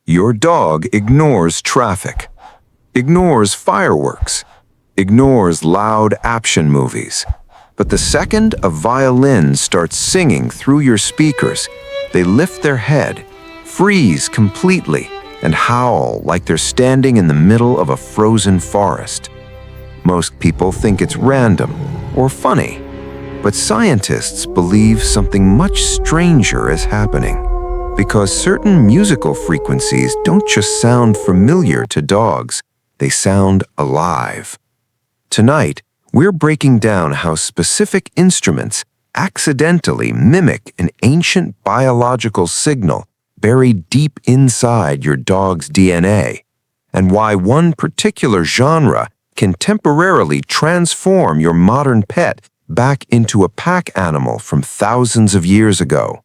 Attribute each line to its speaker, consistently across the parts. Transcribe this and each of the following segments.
Speaker 1: Your dog ignores traffic, ignores fireworks, ignores loud action movies. But the second a violin starts singing through your speakers, they lift their head, freeze completely, and howl like they're standing in the middle of a frozen forest. Most people think it's random or funny, but scientists believe something much stranger is happening. Because certain musical frequencies don't just sound familiar to dogs, they sound alive. Tonight, we're breaking down how specific instruments accidentally mimic an ancient biological signal buried deep inside your dog's DNA, and why one particular genre can temporarily transform your modern pet back into a pack animal from thousands of years ago.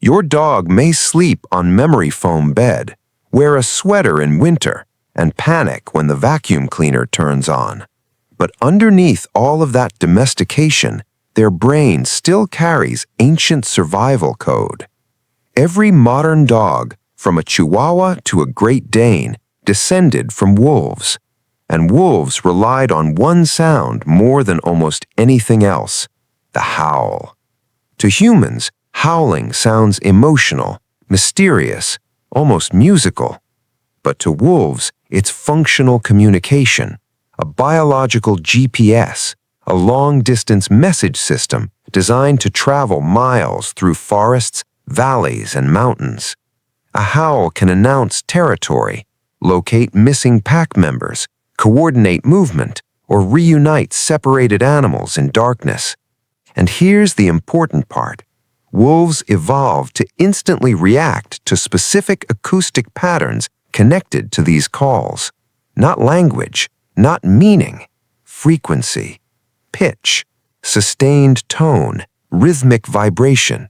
Speaker 1: Your dog may sleep on memory foam bed, wear a sweater in winter, and panic when the vacuum cleaner turns on. But underneath all of that domestication, their brain still carries ancient survival code. Every modern dog, from a Chihuahua to a Great Dane, descended from wolves. And wolves relied on one sound more than almost anything else: the howl. To humans, howling sounds emotional, mysterious, almost musical. But to wolves, it's functional communication, a biological GPS, a long-distance message system designed to travel miles through forests, valleys, and mountains. A howl can announce territory, locate missing pack members, coordinate movement, or reunite separated animals in darkness. And here's the important part. Wolves evolved to instantly react to specific acoustic patterns connected to these calls. Not language, not meaning, frequency, pitch, sustained tone, rhythmic vibration.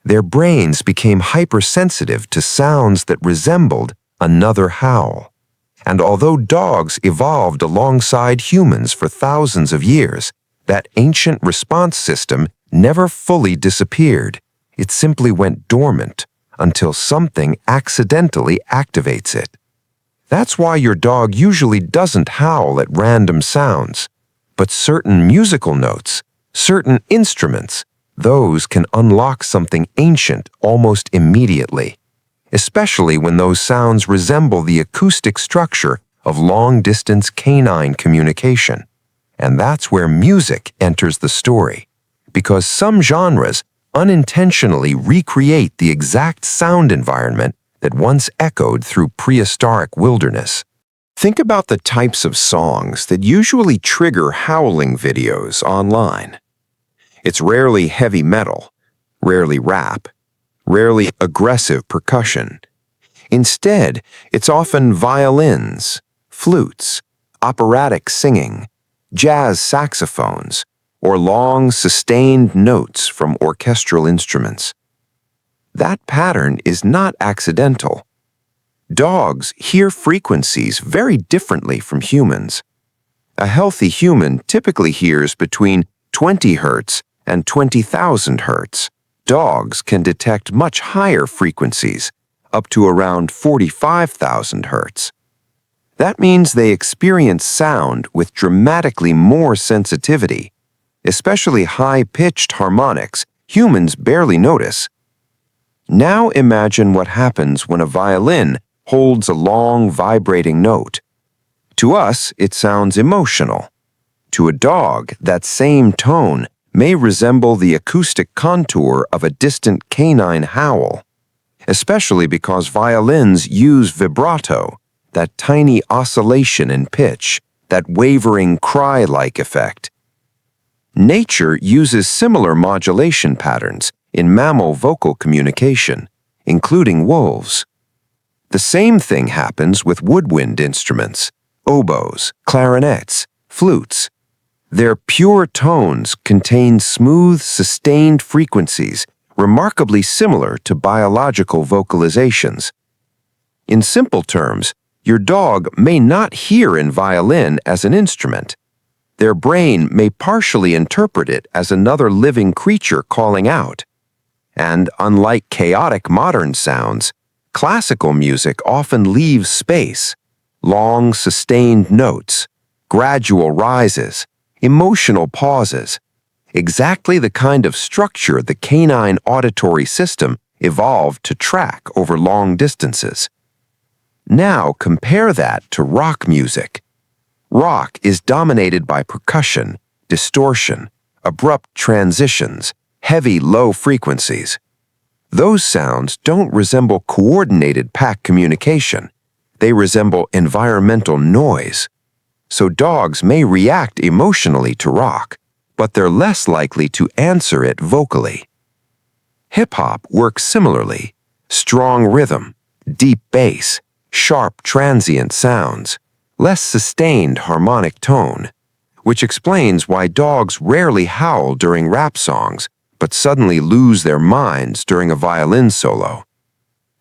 Speaker 1: Their brains became hypersensitive to sounds that resembled another howl. And although dogs evolved alongside humans for thousands of years, that ancient response system never fully disappeared. It simply went dormant until something accidentally activates it. That's why your dog usually doesn't howl at random sounds. But certain musical notes, certain instruments, those can unlock something ancient almost immediately, especially when those sounds resemble the acoustic structure of long-distance canine communication. And that's where music enters the story, because some genres unintentionally recreate the exact sound environment that once echoed through prehistoric wilderness. Think about the types of songs that usually trigger howling videos online. It's rarely heavy metal, rarely rap, rarely aggressive percussion. Instead, it's often violins, flutes, operatic singing, jazz saxophones, or long, sustained notes from orchestral instruments. That pattern is not accidental. Dogs hear frequencies very differently from humans. A healthy human typically hears between 20 Hz and 20,000 Hz. Dogs can detect much higher frequencies, up to around 45,000 Hz. That means they experience sound with dramatically more sensitivity, especially high-pitched harmonics humans barely notice. Now imagine what happens when a violin holds a long, vibrating note. To us, it sounds emotional. To a dog, that same tone may resemble the acoustic contour of a distant canine howl, especially because violins use vibrato, that tiny oscillation in pitch, that wavering cry-like effect. Nature uses similar modulation patterns in mammal vocal communication, including wolves. The same thing happens with woodwind instruments, oboes, clarinets, flutes. Their pure tones contain smooth, sustained frequencies remarkably similar to biological vocalizations. In simple terms, your dog may not hear in violin as an instrument. Their brain may partially interpret it as another living creature calling out. And unlike chaotic modern sounds, Classical music often leaves space, long, sustained notes, gradual rises, emotional pauses, exactly the kind of structure the canine auditory system evolved to track over long distances. Now compare that to rock music. Rock is dominated by percussion, distortion, abrupt transitions, heavy low frequencies. Those sounds don't resemble coordinated pack communication. They resemble environmental noise. So dogs may react emotionally to rock, but they're less likely to answer it vocally. Hip-hop works similarly. Strong rhythm, deep bass, sharp transient sounds, less sustained harmonic tone, which explains why dogs rarely howl during rap songs but suddenly lose their minds during a violin solo.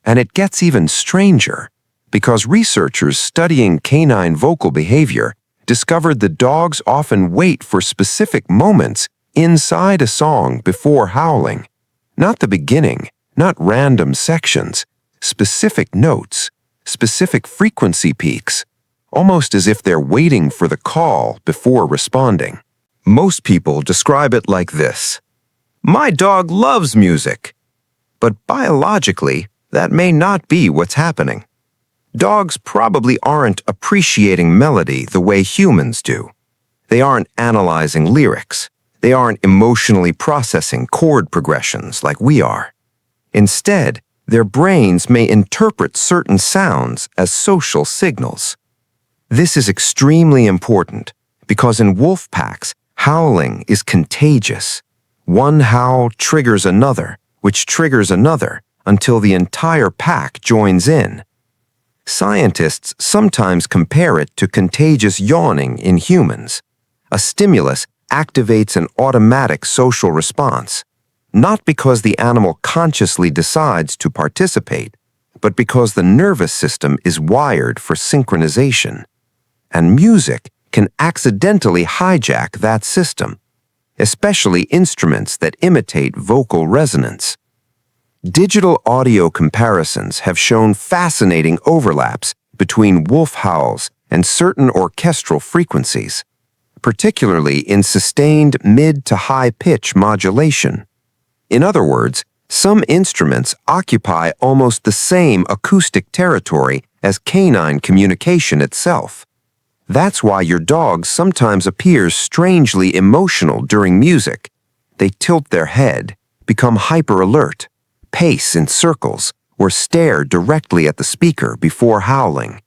Speaker 1: And it gets even stranger, because researchers studying canine vocal behavior discovered that dogs often wait for specific moments inside a song before howling. Not the beginning, not random sections, specific notes, specific frequency peaks, almost as if they're waiting for the call before responding. Most people describe it like this: "My dog loves music." But biologically, that may not be what's happening. Dogs probably aren't appreciating melody the way humans do. They aren't analyzing lyrics. They aren't emotionally processing chord progressions like we are. Instead, their brains may interpret certain sounds as social signals. This is extremely important because in wolf packs, howling is contagious. One howl triggers another, which triggers another, until the entire pack joins in. Scientists sometimes compare it to contagious yawning in humans. A stimulus activates an automatic social response, not because the animal consciously decides to participate, but because the nervous system is wired for synchronization. And music can accidentally hijack that system, especially instruments that imitate vocal resonance. Digital audio comparisons have shown fascinating overlaps between wolf howls and certain orchestral frequencies, particularly in sustained mid to high pitch modulation. In other words, some instruments occupy almost the same acoustic territory as canine communication itself. That's why your dog sometimes appears strangely emotional during music. They tilt their head, become hyper-alert, pace in circles, or stare directly at the speaker before howling.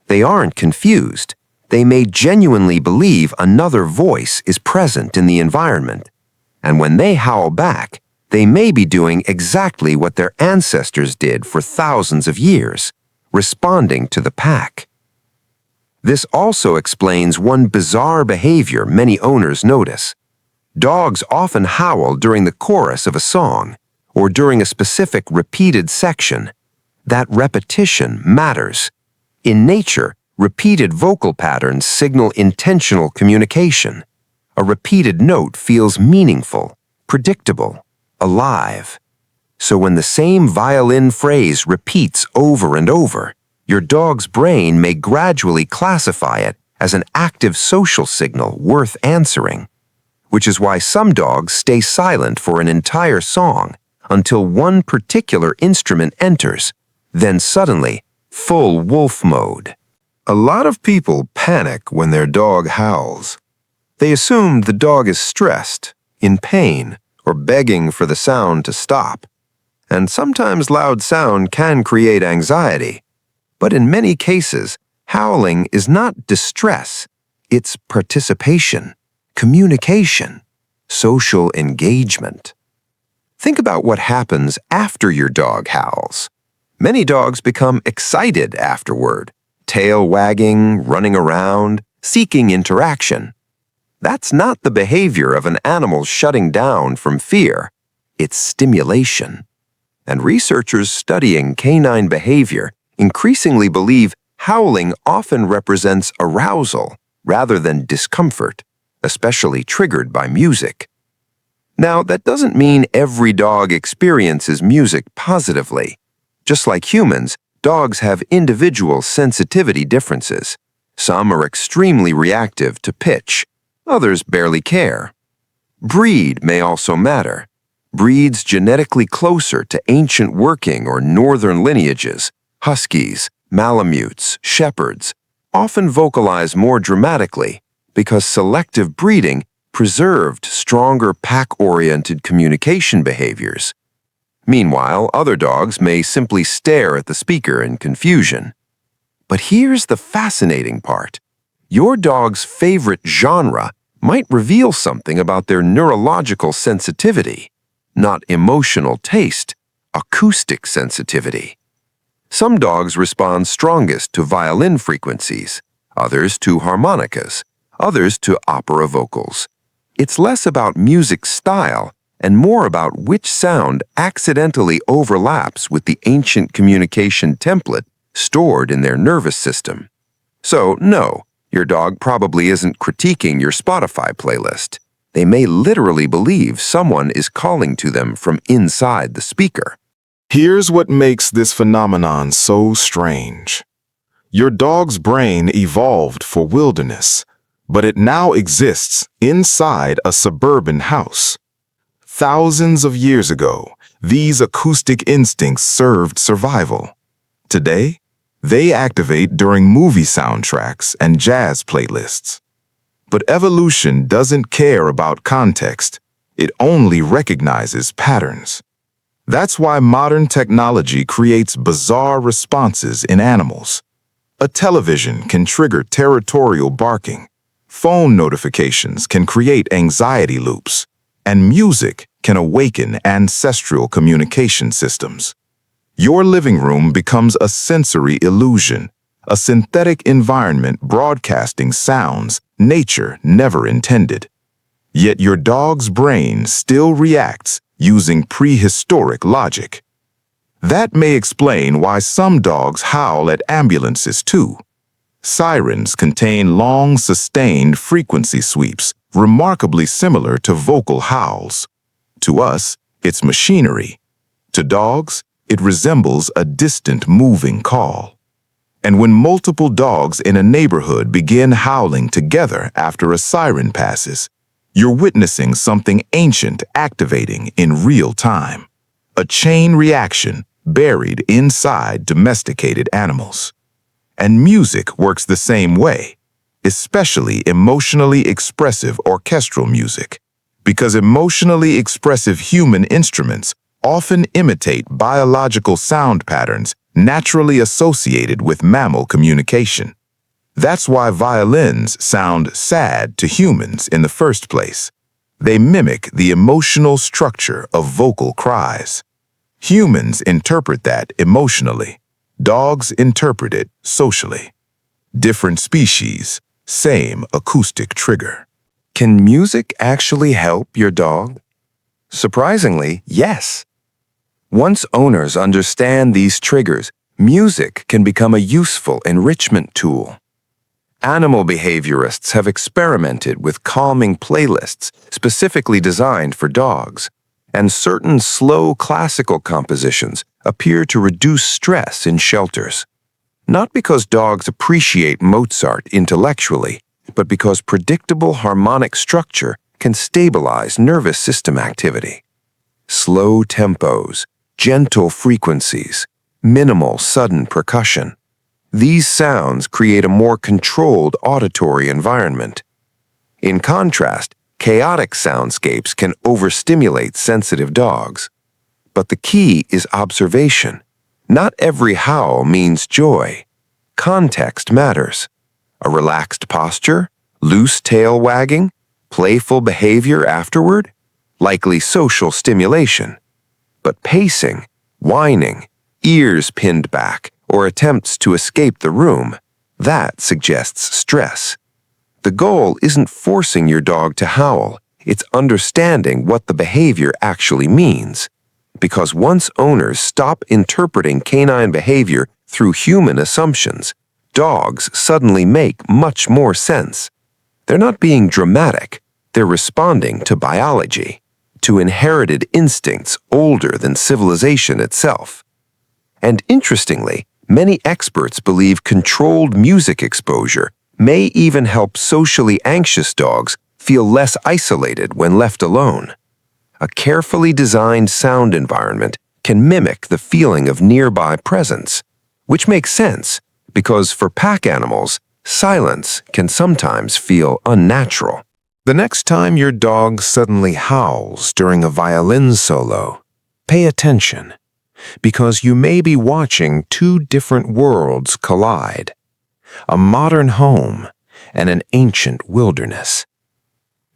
Speaker 1: They aren't confused. They may genuinely believe another voice is present in the environment. And when they howl back, they may be doing exactly what their ancestors did for thousands of years, responding to the pack. This also explains one bizarre behavior many owners notice. Dogs often howl during the chorus of a song or during a specific repeated section. That repetition matters. In nature, repeated vocal patterns signal intentional communication. A repeated note feels meaningful, predictable, alive. So when the same violin phrase repeats over and over, your dog's brain may gradually classify it as an active social signal worth answering, which is why some dogs stay silent for an entire song until one particular instrument enters, then suddenly, full wolf mode. A lot of people panic when their dog howls. They assume the dog is stressed, in pain, or begging for the sound to stop. And sometimes loud sound can create anxiety. But in many cases, howling is not distress, it's participation, communication, social engagement. Think about what happens after your dog howls. Many dogs become excited afterward, tail wagging, running around, seeking interaction. That's not the behavior of an animal shutting down from fear. It's stimulation. And researchers studying canine behavior increasingly believe howling often represents arousal rather than discomfort, especially triggered by music. Now, that doesn't mean every dog experiences music positively. Just like humans, dogs have individual sensitivity differences. Some are extremely reactive to pitch, others barely care. Breed may also matter. Breeds genetically closer to ancient working or northern lineages, huskies, malamutes, shepherds, often vocalize more dramatically because selective breeding preserved stronger pack-oriented communication behaviors. Meanwhile, other dogs may simply stare at the speaker in confusion. But here's the fascinating part. Your dog's favorite genre might reveal something about their neurological sensitivity, not emotional taste, acoustic sensitivity. Some dogs respond strongest to violin frequencies, others to harmonicas, others to opera vocals. It's less about music style and more about which sound accidentally overlaps with the ancient communication template stored in their nervous system. So, no, your dog probably isn't critiquing your Spotify playlist. They may literally believe someone is calling to them from inside the speaker.
Speaker 2: Here's what makes this phenomenon so strange. Your dog's brain evolved for wilderness, but it now exists inside a suburban house. Thousands of years ago, these acoustic instincts served survival. Today, they activate during movie soundtracks and jazz playlists. But evolution doesn't care about context. It only recognizes patterns. That's why modern technology creates bizarre responses in animals. A television can trigger territorial barking. Phone notifications can create anxiety loops. And music can awaken ancestral communication systems. Your living room becomes a sensory illusion, a synthetic environment broadcasting sounds nature never intended. Yet your dog's brain still reacts using prehistoric logic. That may explain why some dogs howl at ambulances too. Sirens contain long, sustained frequency sweeps, remarkably similar to vocal howls. To us, it's machinery. To dogs, it resembles a distant moving call. And when multiple dogs in a neighborhood begin howling together after a siren passes, you're witnessing something ancient activating in real time. A chain reaction buried inside domesticated animals. And music works the same way, especially emotionally expressive orchestral music, because emotionally expressive human instruments often imitate biological sound patterns naturally associated with mammal communication. That's why violins sound sad to humans in the first place. They mimic the emotional structure of vocal cries. Humans interpret that emotionally. Dogs interpret it socially. Different species, same acoustic trigger.
Speaker 1: Can music actually help your dog? Surprisingly, yes. Once owners understand these triggers, music can become a useful enrichment tool. Animal behaviorists have experimented with calming playlists specifically designed for dogs, and certain slow classical compositions appear to reduce stress in shelters. Not because dogs appreciate Mozart intellectually, but because predictable harmonic structure can stabilize nervous system activity. Slow tempos, gentle frequencies, minimal sudden percussion. These sounds create a more controlled auditory environment. In contrast, chaotic soundscapes can overstimulate sensitive dogs. But the key is observation. Not every howl means joy. Context matters. A relaxed posture, loose tail wagging, playful behavior afterward, likely social stimulation. But pacing, whining, ears pinned back, or attempts to escape the room, that suggests stress. The goal isn't forcing your dog to howl, it's understanding what the behavior actually means. Because once owners stop interpreting canine behavior through human assumptions, dogs suddenly make much more sense. They're not being dramatic, they're responding to biology, to inherited instincts older than civilization itself. And interestingly, many experts believe controlled music exposure may even help socially anxious dogs feel less isolated when left alone. A carefully designed sound environment can mimic the feeling of nearby presence, which makes sense because for pack animals, silence can sometimes feel unnatural. The next time your dog suddenly howls during a violin solo, pay attention, because you may be watching two different worlds collide: a modern home and an ancient wilderness.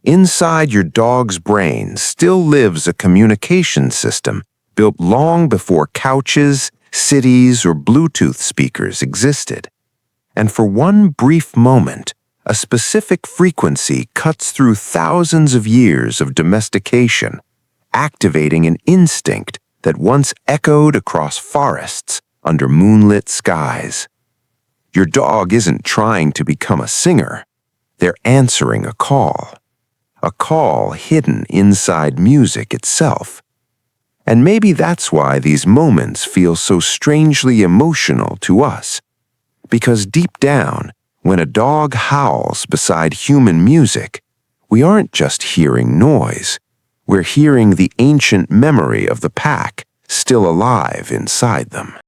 Speaker 1: Inside your dog's brain still lives a communication system built long before couches, cities, or Bluetooth speakers existed. And for one brief moment, a specific frequency cuts through thousands of years of domestication, activating an instinct that once echoed across forests under moonlit skies. Your dog isn't trying to become a singer. They're answering a call hidden inside music itself. And maybe that's why these moments feel so strangely emotional to us. Because deep down, when a dog howls beside human music, we aren't just hearing noise. We're hearing the ancient memory of the pack still alive inside them.